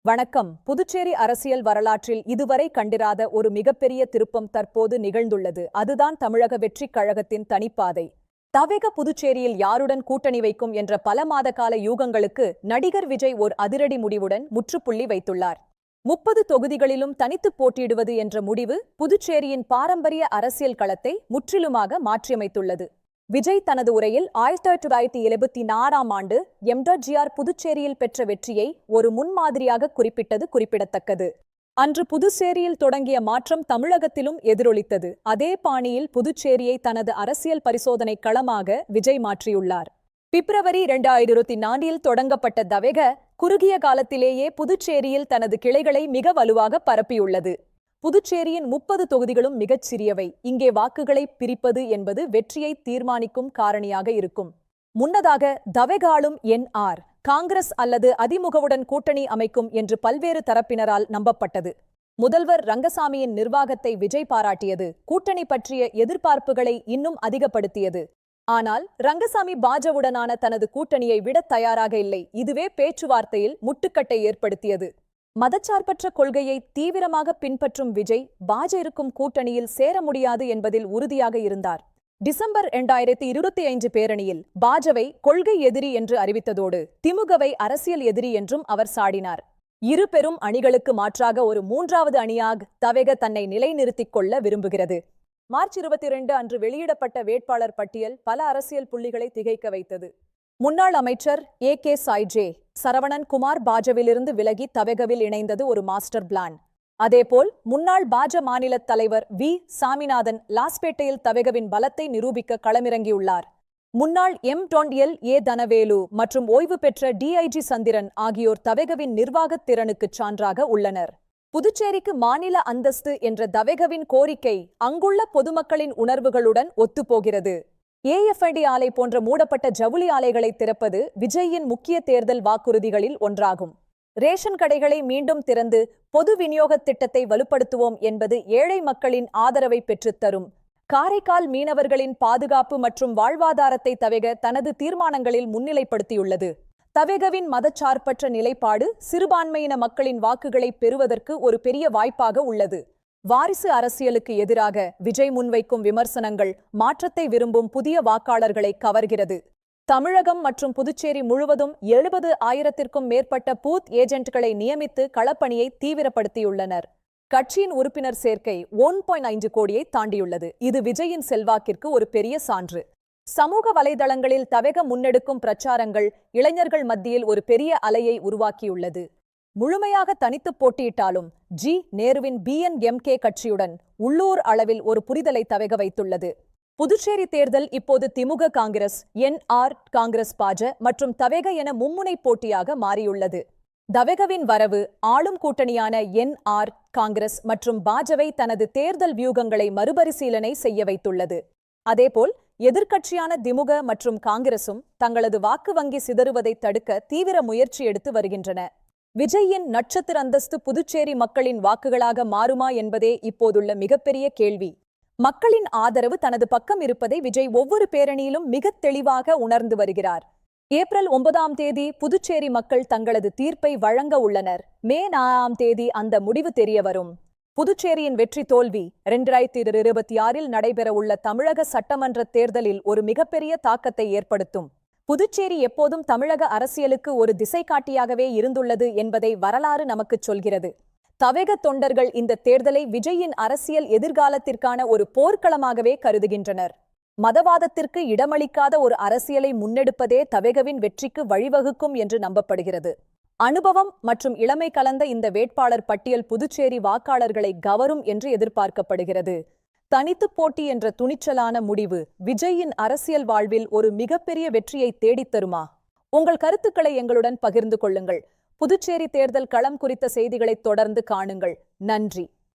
வணக்கம். புதுச்சேரி அரசியல் வரலாற்றில் இதுவரை கண்டிராத ஒரு மிகப்பெரிய திருப்பம் தற்போது நிகழ்ந்துள்ளது. அதுதான் தமிழக வெற்றிக் கழகத்தின் தனிப்பாதை. தவேக புதுச்சேரியில் யாருடன் கூட்டணி வைக்கும் என்ற பல மாத கால யூகங்களுக்கு நடிகர் விஜய் ஓர் அதிரடி முடிவுடன் முற்றுப்புள்ளி வைத்துள்ளார். 30 தொகுதிகளிலும் தனித்து போட்டியிடுவது என்ற முடிவு புதுச்சேரியின் பாரம்பரிய அரசியல் களத்தை முற்றிலுமாக மாற்றியமைத்துள்ளது. விஜய் தனது உரையில் 1974ஆம் ஆண்டு எம்ஜிஆர் புதுச்சேரியில் பெற்ற வெற்றியை ஒரு முன்மாதிரியாக குறிப்பிட்டது குறிப்பிடத்தக்கது. அன்று புதுச்சேரியில் தொடங்கிய மாற்றம் தமிழகத்திலும் எதிரொலித்தது. அதே பாணியில் புதுச்சேரியை தனது அரசியல் பரிசோதனை களமாக விஜய் மாற்றியுள்ளார். பிப்ரவரி 2024இல் தொடங்கப்பட்ட தவேக குறுகிய காலத்திலேயே புதுச்சேரியில் தனது கிளைகளை மிக வலுவாக பரப்பியுள்ளது. புதுச்சேரியின் 30 தொகுதிகளும் மிகச் சிறியவை. இங்கே வாக்குகளை பிரிப்பது என்பது வெற்றியை தீர்மானிக்கும் காரணியாக இருக்கும். முன்னதாக தவேகாலும் என்.ஆர். காங்கிரஸ் அல்லது அதிமுகவுடன் கூட்டணி அமைக்கும் என்று பல்வேறு தரப்பினரால் நம்பப்பட்டது. முதல்வர் ரங்கசாமியின் நிர்வாகத்தை விஜய் பாராட்டியது கூட்டணி பற்றிய எதிர்பார்ப்புகளை இன்னும் அதிகப்படுத்தியது. ஆனால் ரங்கசாமி பாஜவுடனான தனது கூட்டணியை விட தயாராக இல்லை. இதுவே பேச்சுவார்த்தையில் முட்டுக்கட்டை ஏற்படுத்தியது. மதச்சார்பற்ற கொள்கையை தீவிரமாக பின்பற்றும் விஜய் பாஜ இருக்கும் கூட்டணியில் சேர முடியாது என்பதில் உறுதியாக இருந்தார். டிசம்பர் 2025 பேரணியில் பாஜவை கொள்கை எதிரி என்று அறிவித்ததோடு திமுகவை அரசியல் எதிரி என்றும் அவர் சாடினார். இரு பெரும் அணிகளுக்கு மாற்றாக ஒரு மூன்றாவது அணியாக தவேக தன்னை நிலைநிறுத்திக் கொள்ள விரும்புகிறது. மார்ச் 22 அன்று வெளியிடப்பட்ட வேட்பாளர் பட்டியல் பல அரசியல் புள்ளிகளை திகைக்க வைத்தது. முன்னாள் அமைச்சர் A.K. சாய்ஜே சரவணன் குமார் பாஜவிலிருந்து விலகி தவேகவில் இணைந்தது ஒரு மாஸ்டர் பிளான். அதேபோல் முன்னாள் பாஜ மாநில தலைவர் V. சாமிநாதன் லாஸ்பேட்டையில் தவேகவின் பலத்தை நிரூபிக்க களமிறங்கியுள்ளார். முன்னாள் M.A. தனவேலு மற்றும் ஓய்வு பெற்ற DIG சந்திரன் ஆகியோர் தவேகவின் நிர்வாகத் திறனுக்குச் சான்றாக உள்ளனர். புதுச்சேரிக்கு மாநில அந்தஸ்து என்ற தவேகவின் கோரிக்கை அங்குள்ள பொதுமக்களின் உணர்வுகளுடன் ஒத்துப்போகிறது. AFID ஆலை போன்ற மூடப்பட்ட ஜவுளி ஆலைகளை திறப்பது விஜயின் முக்கிய தேர்தல் வாக்குறுதிகளில் ஒன்றாகும். ரேஷன் கடைகளை மீண்டும் திறந்து பொது விநியோக திட்டத்தை வலுப்படுத்துவோம் என்பது ஏழை மக்களின் ஆதரவை பெற்றுத்தரும். காரைக்கால் மீனவர்களின் பாதுகாப்பு மற்றும் வாழ்வாதாரத்தை தவேக தனது தீர்மானங்களில் முன்னிலைப்படுத்தியுள்ளது. தவேகவின் மதச்சார்பற்ற நிலைப்பாடு சிறுபான்மையின மக்களின் வாக்குகளை பெறுவதற்கு ஒரு பெரிய வாய்ப்பாக உள்ளது. வாரிசு அரசியலுக்கு எதிராக விஜய் முன்வைக்கும் விமர்சனங்கள் மாற்றத்தை விரும்பும் புதிய வாக்காளர்களை கவர்கிறது. தமிழகம் மற்றும் புதுச்சேரி முழுவதும் 70,000க்கும் மேற்பட்ட பூத் ஏஜென்ட்களை நியமித்து களப்பணியை தீவிரப்படுத்தியுள்ளனர். கட்சியின் உறுப்பினர் சேர்க்கை 1.5 கோடியை தாண்டியுள்ளது. இது விஜயின் செல்வாக்கிற்கு ஒரு பெரிய சான்று. சமூக வலைதளங்களில் தவேக முன்னெடுக்கும் பிரச்சாரங்கள் இளைஞர்கள் மத்தியில் ஒரு பெரிய அலையை உருவாக்கியுள்ளது. முழுமையாக தனித்து போட்டியிட்டாலும் நேருவின் BNMK கட்சியுடன் உள்ளூர் அளவில் ஒரு புரிதலை தவேக வைத்துள்ளது. புதுச்சேரி தேர்தல் இப்போது திமுக காங்கிரஸ், என்.ஆர். காங்கிரஸ் பாஜ மற்றும் தவேக என மும்முனை போட்டியாக மாறியுள்ளது. தவேகவின் வரவு ஆளும் கூட்டணியான என்.ஆர். காங்கிரஸ் மற்றும் பாஜவை தனது தேர்தல் வியூகங்களை மறுபரிசீலனை செய்ய வைத்துள்ளது. அதேபோல் எதிர்க்கட்சியான திமுக மற்றும் காங்கிரசும் தங்களது வாக்கு வங்கி சிதறுவதை தடுக்க தீவிர முயற்சி எடுத்து வருகின்றன. விஜயின் நட்சத்திர அந்தஸ்து புதுச்சேரி மக்களின் வாக்குகளாக மாறுமா என்பதே இப்போதுள்ள மிகப்பெரிய கேள்வி. மக்களின் ஆதரவு தனது பக்கம் இருப்பதை விஜய் ஒவ்வொரு பேரணியிலும் மிக தெளிவாக உணர்ந்து வருகிறார். ஏப்ரல் 9ஆம் தேதி புதுச்சேரி மக்கள் தங்களது தீர்ப்பை வழங்க உள்ளனர். மே 4ஆம் தேதி அந்த முடிவு தெரியவரும். புதுச்சேரியின் வெற்றி தோல்வி 2026இல் நடைபெறவுள்ள தமிழக சட்டமன்ற தேர்தலில் ஒரு மிகப்பெரிய தாக்கத்தை ஏற்படுத்தும். புதுச்சேரி எப்போதும் தமிழக அரசியலுக்கு ஒரு திசைகாட்டியாகவே இருந்துள்ளது என்பதை வரலாறு நமக்குச் சொல்கிறது. தவேக தொண்டர்கள் இந்த தேர்தலை விஜயின் அரசியல் எதிர்காலத்திற்கான ஒரு போர்க்களமாகவே கருதுகின்றனர். மதவாதத்திற்கு இடமளிக்காத ஒரு அரசியலை முன்னெடுப்பதே தவேகவின் வெற்றிக்கு வழிவகுக்கும் என்று நம்பப்படுகிறது. அனுபவம் மற்றும் இளமை கலந்த இந்த வேட்பாளர் பட்டியல் புதுச்சேரி வாக்காளர்களை கவரும் என்று எதிர்பார்க்கப்படுகிறது. தனித்து போட்டி என்ற துணிச்சலான முடிவு விஜயின் அரசியல் வாழ்வில் ஒரு மிகப்பெரிய வெற்றியை தேடித்தருமா? உங்கள் கருத்துக்களை எங்களுடன் பகிர்ந்து கொள்ளுங்கள். புதுச்சேரி தேர்தல் களம் குறித்த செய்திகளை தொடர்ந்து காணுங்கள். நன்றி.